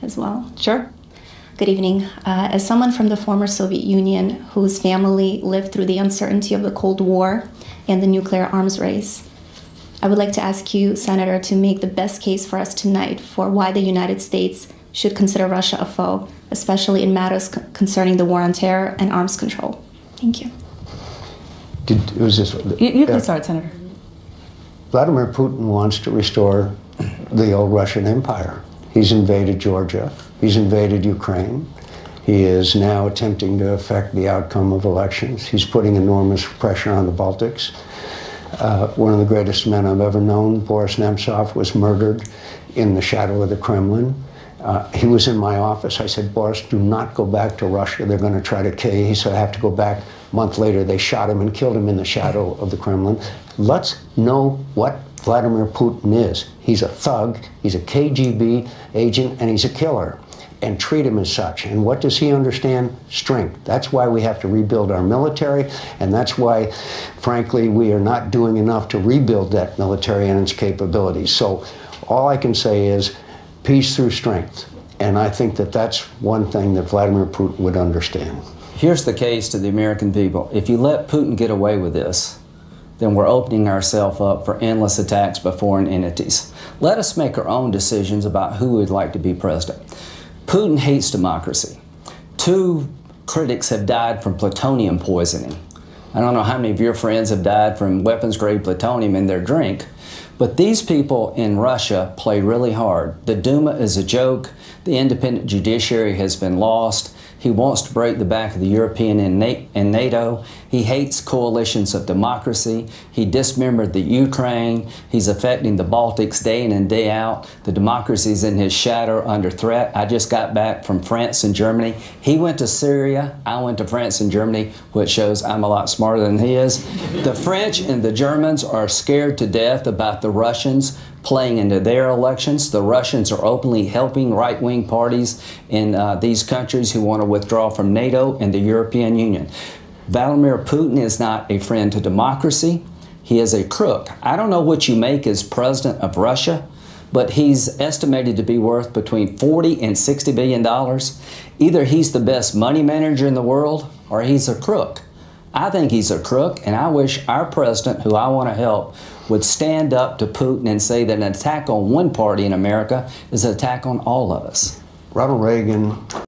as well? Sure. Good evening. As someone from the former Soviet Union whose family lived through the uncertainty of the Cold War and the nuclear arms race, I would like to ask you, Senator, to make the best case for us tonight for why the United States should consider Russia a foe, especially in matters concerning the war on terror and arms control. Thank you. You can start, Senator. Vladimir Putin wants to restore the old Russian Empire. He's invaded Georgia. He's invaded Ukraine. He is now attempting to affect the outcome of elections. He's putting enormous pressure on the Baltics. One of the greatest men I've ever known, Boris Nemcov, was murdered in the shadow of the Kremlin. He was in my office. I said, Boris, do not go back to Russia. They're going to try to kill you. He said, I have to go back. A month later, they shot him and killed him in the shadow of the Kremlin. Let's know what Vladimir Putin is. He's a thug, he's a KGB agent, and he's a killer. And treat him as such. And what does he understand? Strength. That's why we have to rebuild our military, and that's why, frankly, we are not doing enough to rebuild that military and its capabilities. So all I can say is peace through strength. And I think that that's one thing that Vladimir Putin would understand. Here's the case to the American people. If you let Putin get away with this, then we're opening ourselves up for endless attacks by foreign entities. Let us make our own decisions about who we'd like to be president. Putin hates democracy. 2 critics have died from plutonium poisoning. I don't know how many of your friends have died from weapons-grade plutonium in their drink, but these people in Russia play really hard. The Duma is a joke. The independent judiciary has been lost. He wants to break the back of the European and NATO. He hates coalitions of democracy. He dismembered the Ukraine. He's affecting the Baltics day in and day out. The democracies in his shadow are under threat. I just got back from France and Germany. He went to Syria. I went to France and Germany, which shows I'm a lot smarter than he is. The French and the Germans are scared to death about the Russians playing into their elections. The Russians are openly helping right-wing parties in these countries who want to withdraw from NATO and the European Union. Vladimir Putin is not a friend to democracy. He is a crook. I don't know what you make as president of Russia, but he's estimated to be worth between $40 and $60 billion. Either he's the best money manager in the world or he's a crook. I think he's a crook, and I wish our president, who I want to help, would stand up to Putin and say that an attack on one party in America is an attack on all of us. Ronald Reagan